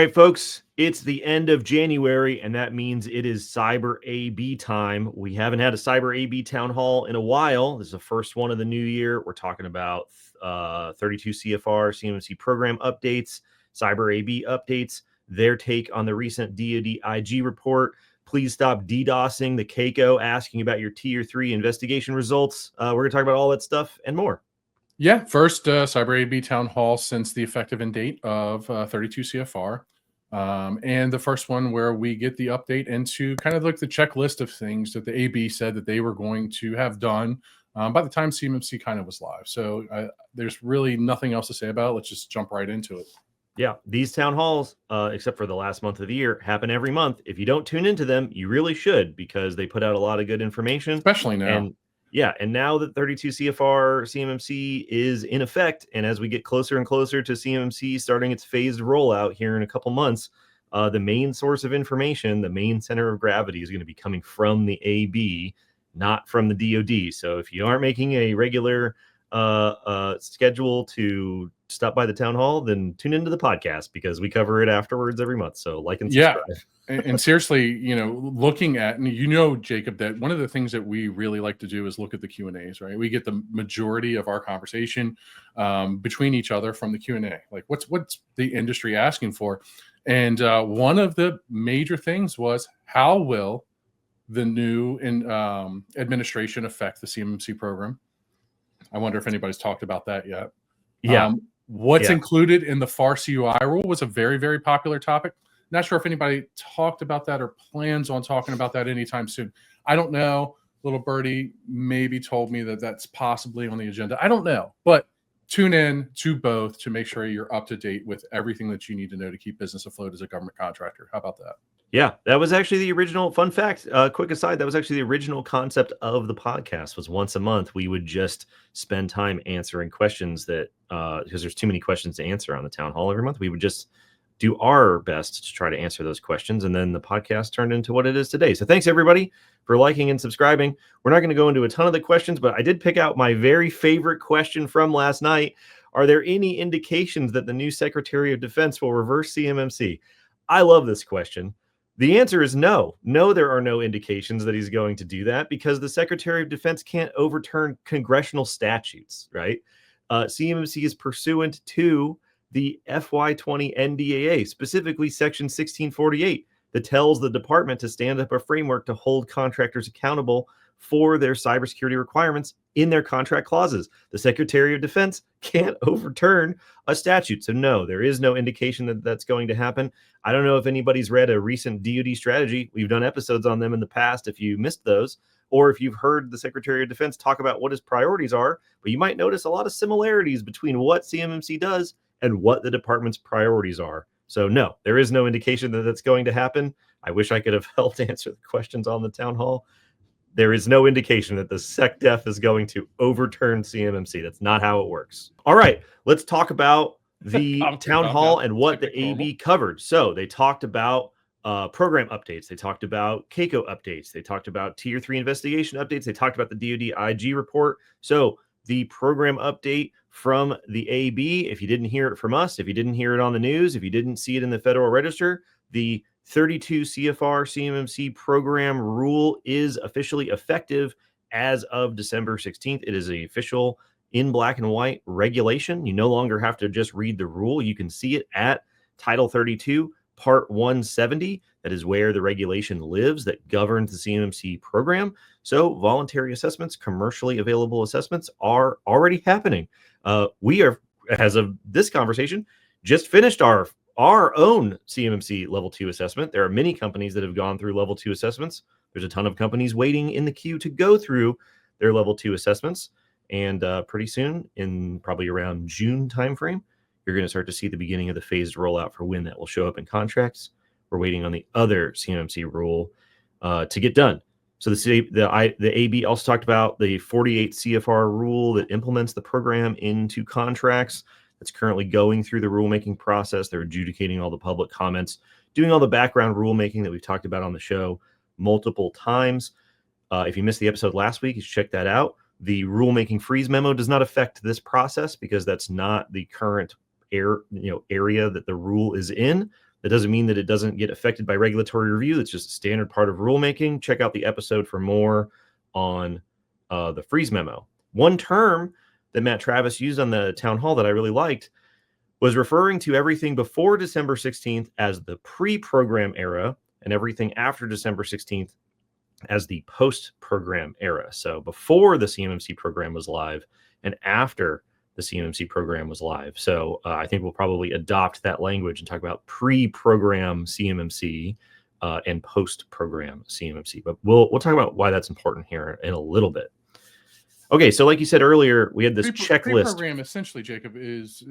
right, folks, it's the end of January, and that means it is Cyber AB time. We haven't had a Cyber AB town hall in a while. This is the first one of the new year. We're talking about 32 CFR CMMC program updates, Cyber AB updates, their take on the recent DoD IG report. Please stop DDoSing the Keiko, asking about your Tier 3 investigation results. We're going to talk about all that stuff and more. Yeah, first Cyber AB town hall since the effective end date of 32 CFR. And the first one where we get the update into kind of like the checklist of things that the AB said that they were going to have done by the time CMMC kind of was live. So there's really nothing else to say about it. Let's just jump right into it. Yeah, these town halls, except for the last month of the year, happen every month. If you don't tune into them, you really should, because they put out a lot of good information. Especially now. And now that 32 CFR CMMC is in effect, and as we get closer and closer to CMMC starting its phased rollout here in a couple months, the main source of information, the main center of gravity, is going to be coming from the AB, not from the DoD. So if you aren't making a regular schedule to stop by the town hall, then tune into the podcast, because we cover it afterwards every month. So like and subscribe. Yeah. And seriously, looking at, and Jacob, that one of the things that we really like to do is look at the Q&As, right? We get the majority of our conversation between each other from the Q&A. Like what's the industry asking for? And one of the major things was, how will the new administration affect the CMMC program? I wonder if anybody's talked about that yet. Yeah. What's included in the FAR CUI rule was a very, very popular topic. Not sure if anybody talked about that or plans on talking about that anytime soon. I don't know. Little Birdie maybe told me that that's possibly on the agenda. I don't know. But tune in to both to make sure you're up to date with everything that you need to know to keep business afloat as a government contractor. How about that? Yeah, that was actually the original, fun fact, quick aside, that was actually the original concept of the podcast. Was once a month we would just spend time answering questions that, because there's too many questions to answer on the town hall every month, we would just do our best to try to answer those questions. And then the podcast turned into what it is today. So thanks everybody for liking and subscribing. We're not going to go into a ton of the questions, but I did pick out my very favorite question from last night. Are there any indications that the new Secretary of Defense will reverse CMMC? I love this question. The answer is no. No, there are no indications that he's going to do that, because the Secretary of Defense can't overturn congressional statutes, right? CMMC is pursuant to the FY20 NDAA, specifically Section 1648, that tells the department to stand up a framework to hold contractors accountable for their cybersecurity requirements in their contract clauses. The Secretary of Defense can't overturn a statute. So no, there is no indication that that's going to happen. I don't know if anybody's read a recent DoD strategy. We've done episodes on them in the past if you missed those, or if you've heard the Secretary of Defense talk about what his priorities are, but you might notice a lot of similarities between what CMMC does and what the department's priorities are. So no, there is no indication that that's going to happen. I wish I could have helped answer the questions on the town hall. There is no indication that the SECDEF is going to overturn CMMC. That's not how it works. All right, let's talk about the town hall and what the AB covered. So they talked about program updates. They talked about Keiko updates. They talked about Tier 3 investigation updates. They talked about the DoD IG report. So the program update from the AB, if you didn't hear it from us, if you didn't hear it on the news, if you didn't see it in the Federal Register, the 32 CFR CMMC program rule is officially effective as of December 16th. It is an official in black and white regulation. You no longer have to just read the rule. You can see it at Title 32, Part 170. That is where the regulation lives that governs the CMMC program. So voluntary assessments, commercially available assessments, are already happening. We are, as of this conversation, just finished our own CMMC Level 2 assessment. There are many companies that have gone through Level 2 assessments. There's a ton of companies waiting in the queue to go through their Level 2 assessments. And pretty soon, in probably around June timeframe, you're going to start to see the beginning of the phased rollout for when that will show up in contracts. We're waiting on the other CMMC rule to get done. So the AB also talked about the 48 CFR rule that implements the program into contracts. That's currently going through the rulemaking process. They're adjudicating all the public comments, doing all the background rulemaking that we've talked about on the show multiple times. If you missed the episode last week, you should check that out. The rulemaking freeze memo does not affect this process because that's not the current area that the rule is in. That doesn't mean that it doesn't get affected by regulatory review. It's just a standard part of rulemaking. Check out the episode for more on the freeze memo. One term that Matt Travis used on the town hall that I really liked was referring to everything before December 16th as the pre-program era and everything after December 16th as the post-program era. So before the CMMC program was live and after the CMMC program was live. So I think we'll probably adopt that language and talk about pre-program CMMC and post-program CMMC. But we'll talk about why that's important here in a little bit. Okay, so like you said earlier, we had this checklist. Pre-program essentially, Jacob, is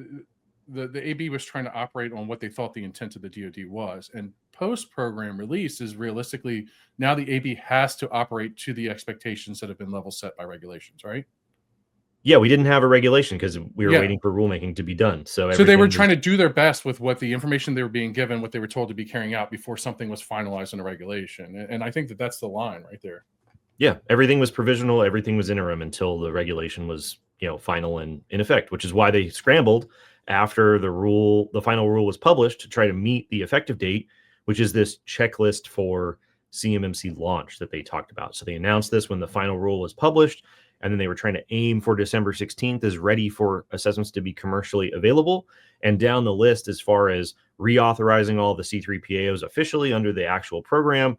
the AB was trying to operate on what they thought the intent of the DoD was, and post-program release is realistically now the AB has to operate to the expectations that have been level set by regulations, right? Yeah, we didn't have a regulation because we were waiting for rulemaking to be done. So they were trying to do their best with what the information they were being given, what they were told to be carrying out before something was finalized in a regulation. And I think that that's the line right there. Yeah, everything was provisional, everything was interim until the regulation was, final and in effect, which is why they scrambled after the final rule was published to try to meet the effective date, which is this checklist for CMMC launch that they talked about. So they announced this when the final rule was published, and then they were trying to aim for December 16th as ready for assessments to be commercially available. And down the list, as far as reauthorizing all the C3PAOs officially under the actual program,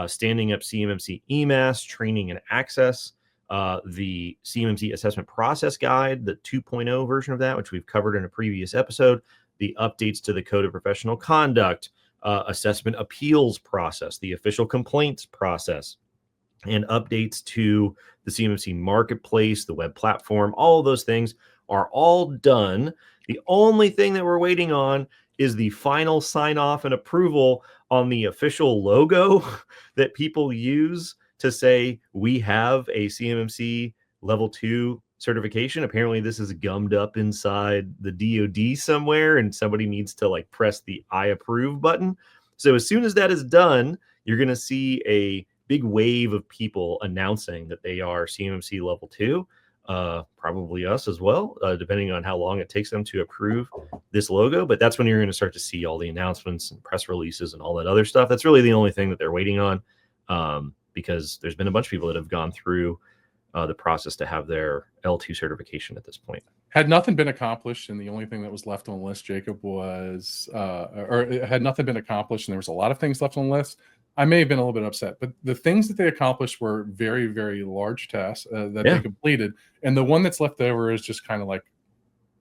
standing up CMMC EMAS, training and access, the CMMC assessment process guide, the 2.0 version of that, which we've covered in a previous episode, the updates to the Code of Professional Conduct, assessment appeals process, the official complaints process, and updates to the CMMC marketplace, the web platform. All of those things are all done. The only thing that we're waiting on is the final sign off and approval on the official logo that people use to say we have a CMMC level 2 certification. Apparently this is gummed up inside the DoD somewhere, and somebody needs to press the I approve button. So as soon as that is done, you're going to see a big wave of people announcing that they are CMMC level 2, probably us as well, depending on how long it takes them to approve this logo. But that's when you're going to start to see all the announcements and press releases and all that other stuff. That's really the only thing that they're waiting on, because there's been a bunch of people that have gone through the process to have their L2 certification at this point. Had nothing been accomplished, and the only thing that was left on the list, Jacob, was, had nothing been accomplished, and there was a lot of things left on the list, I may have been a little bit upset. But the things that they accomplished were very, very large tasks that they completed. And the one that's left over is just kind of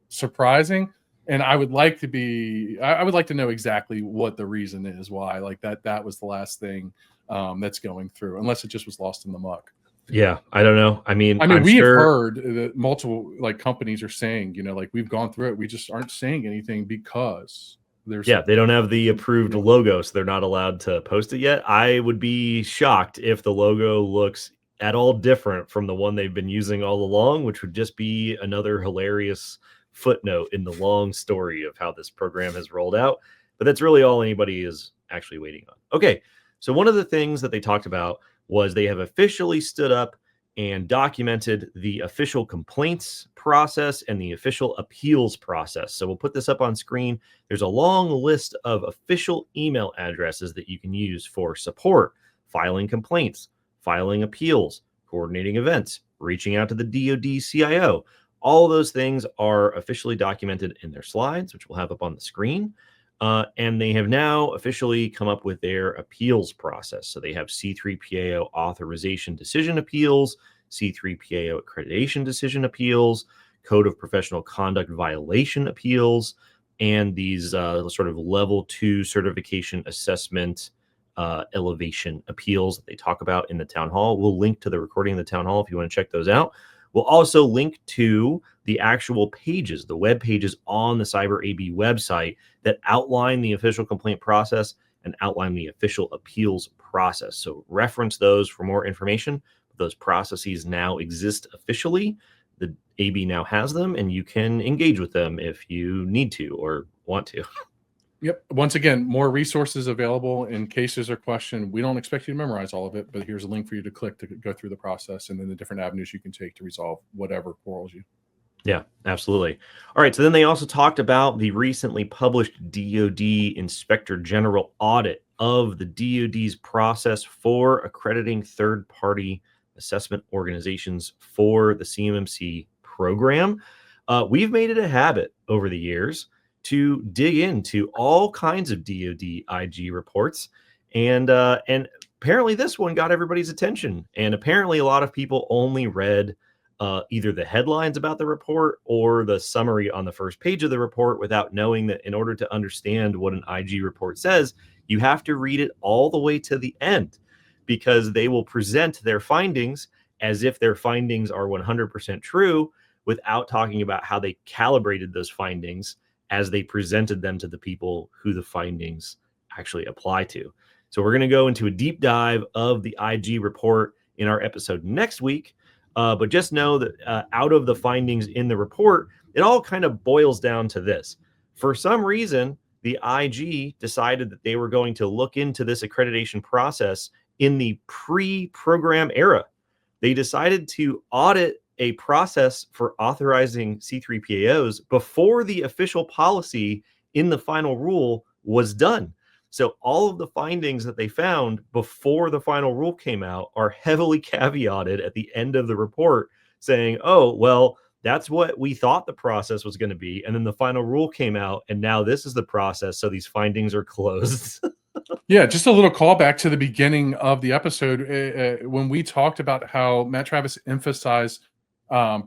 surprising. And I would like to know exactly what the reason is why that was the last thing that's going through, unless it just was lost in the muck. Yeah, I don't know. I mean, we have heard that multiple companies are saying, we've gone through it. We just aren't saying anything because they don't have the approved logo, so they're not allowed to post it yet. I would be shocked if the logo looks at all different from the one they've been using all along, which would just be another hilarious footnote in the long story of how this program has rolled out. But that's really all anybody is actually waiting on. Okay, so one of the things that they talked about was they have officially stood up and documented the official complaints process and the official appeals process. So we'll put this up on screen. There's a long list of official email addresses that you can use for support, filing complaints, filing appeals, coordinating events, reaching out to the DoD CIO. All those things are officially documented in their slides, which we'll have up on the screen. And they have now officially come up with their appeals process. So they have C3PAO authorization decision appeals, C3PAO accreditation decision appeals, Code of Professional Conduct violation appeals, and these sort of level 2 certification assessment elevation appeals that they talk about in the town hall. We'll link to the recording of the town hall if you want to check those out. We'll also link to the actual pages, the web pages on the Cyber AB website that outline the official complaint process and outline the official appeals process. So reference those for more information. Those processes now exist officially. The AB now has them, and you can engage with them if you need to or want to. Yep. Once again, more resources available in case there's a question. We don't expect you to memorize all of it, but here's a link for you to click to go through the process and then the different avenues you can take to resolve whatever quarrels you. Yeah, absolutely. All right. So then they also talked about the recently published DoD Inspector General audit of the DoD's process for accrediting third-party assessment organizations for the CMMC program. We've made it a habit over the years to dig into all kinds of DoD IG reports, and apparently this one got everybody's attention. And apparently a lot of people only read either the headlines about the report or the summary on the first page of the report without knowing that in order to understand what an IG report says, you have to read it all the way to the end, because they will present their findings as if their findings are 100% true without talking about how they calibrated those findings as they presented them to the people who the findings actually apply to. So we're going to go into a deep dive of the IG report in our episode next week. But just know that out of the findings in the report, it all kind of boils down to this. For some reason, the IG decided that they were going to look into this accreditation process in the pre-program era. They decided to audit a process for authorizing C3PAOs before the official policy in the final rule was done. So all of the findings that they found before the final rule came out are heavily caveated at the end of the report saying, oh, well, that's what we thought the process was going to be. And then the final rule came out, and now this is the process. So these findings are closed. Yeah, just a little callback to the beginning of the episode when we talked about how Matt Travis emphasized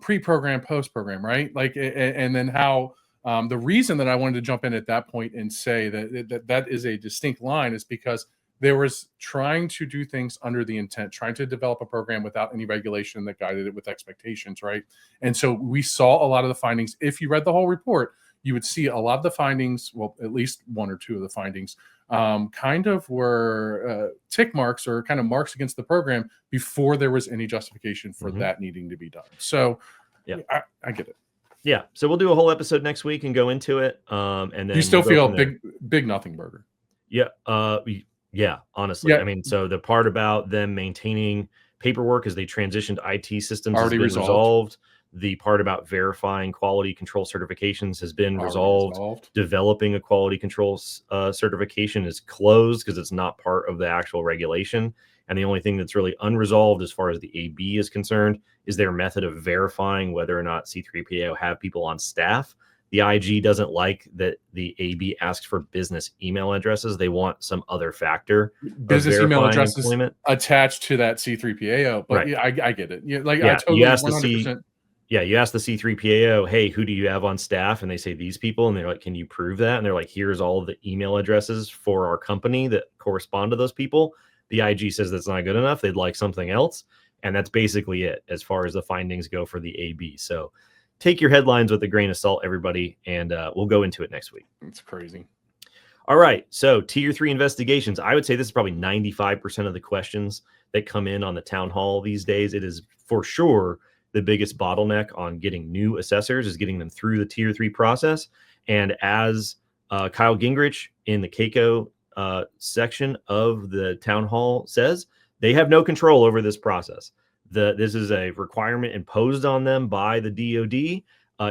pre-program, post-program, right? Like, and then how the reason that I wanted to jump in at that point and say that is a distinct line is because there was trying to do things under the intent, trying to develop a program without any regulation that guided it with expectations, right? And so we saw a lot of the findings. If you read the whole report, you would see a lot of the findings, well, at least one or two of the findings, kind of were tick marks or kind of marks against the program before there was any justification for that needing to be done. So yeah, I get it. Yeah. So we'll do a whole episode next week and go into it. And then you still feel big nothing burger. Yeah. Yeah, honestly. I mean, so the part about them maintaining paperwork as they transitioned IT systems already has been resolved. The part about verifying quality control certifications has been resolved. Developing a quality control certification is closed because it's not part of the actual regulation. And the only thing that's really unresolved as far as the AB is concerned is their method of verifying whether or not C3PAO have people on staff. The IG doesn't like that the AB asks for business email addresses. They want some other factor. Business email addresses attached to that C3PAO. But yeah, I get it. Yeah, like I totally 100%. Yeah, you ask the C3PAO, hey, who do you have on staff? And they say these people. And they're like, can you prove that? And they're like, here's all of the email addresses for our company that correspond to those people. The IG says that's not good enough. They'd like something else. And that's basically it as far as the findings go for the AB. So take your headlines with a grain of salt, everybody. And we'll go into it next week. It's crazy. All right. So tier 3 investigations. I would say this is probably 95% of the questions that come in on the town hall these days. It is for sure the biggest bottleneck on getting new assessors is getting them through the tier 3 process. And as Kyle Gingrich in the CAICO section of the town hall says, they have no control over this process. This is a requirement imposed on them by the DoD.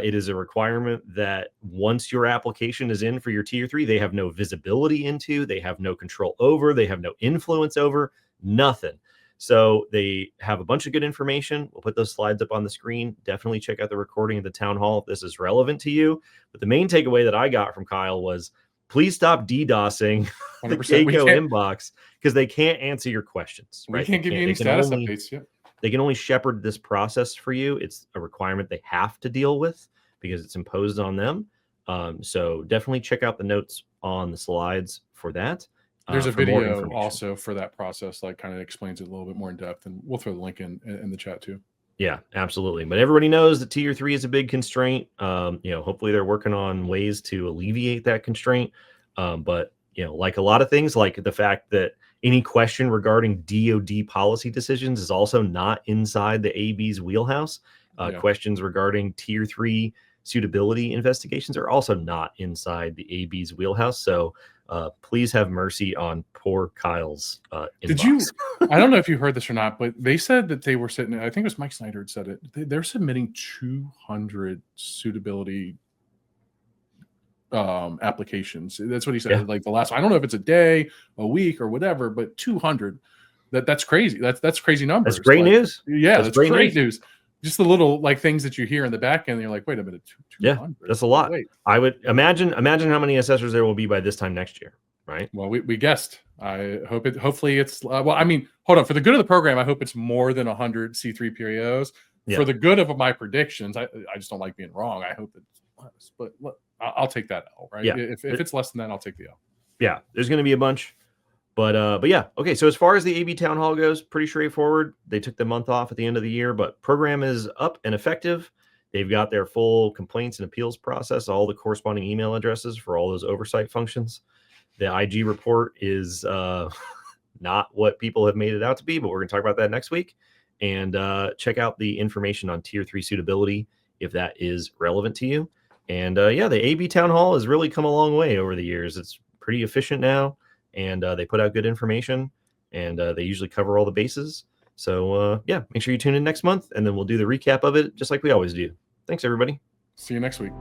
It is a requirement that once your application is in for your tier 3, they have no visibility into, they have no control over, they have no influence over, nothing. So they have a bunch of good information. We'll put those slides up on the screen. Definitely check out the recording of the town hall if this is relevant to you. But the main takeaway that I got from Kyle was, please stop DDoSing the CAICO inbox because they can't answer your questions. Right? We can't give you any status updates. Yeah. They can only shepherd this process for you. It's a requirement they have to deal with because it's imposed on them. So definitely check out the notes on the slides for that. There's a video also for that process, like kind of explains it a little bit more in depth, and we'll throw the link in the chat too. Yeah, absolutely. But everybody knows that tier 3 is a big constraint. Hopefully they're working on ways to alleviate that constraint. But like a lot of things, like the fact that any question regarding DoD policy decisions is also not inside the AB's wheelhouse. Questions regarding tier 3 suitability investigations are also not inside the AB's wheelhouse. So please have mercy on poor Kyle's inbox. I don't know if you heard this or not, but they said that they were sitting, I think it was Mike Snyder had said it. They're submitting 200 suitability applications. That's what he said. Yeah. Like the last, I don't know if it's a day, a week, or whatever, but 200. That's crazy. That's crazy numbers. That's great news. Yeah, that's great news. Just the little like things that you hear in the back end, you're like, wait a minute, 200. Yeah, that's a lot. Wait. I would imagine how many assessors there will be by this time next year, right? Well, we guessed. I hope it. Hopefully, it's. Well, I mean, hold on. For the good of the program, I hope it's more than 100 C3PAOs. Yeah. For the good of my predictions, I just don't like being wrong. I hope it's less, but I'll take that L, right? Yeah. If it's less than that, I'll take the L. Yeah, there's going to be a bunch. But yeah, okay. So as far as the AB town hall goes, pretty straightforward. They took the month off at the end of the year, but program is up and effective. They've got their full complaints and appeals process, all the corresponding email addresses for all those oversight functions. The IG report is not what people have made it out to be, but we're going to talk about that next week. And check out the information on Tier 3 suitability if that is relevant to you. And yeah, the AB town hall has really come a long way over the years. It's pretty efficient now. And they put out good information, and they usually cover all the bases. So yeah, make sure you tune in next month, and then we'll do the recap of it just like we always do. Thanks, everybody. See you next week.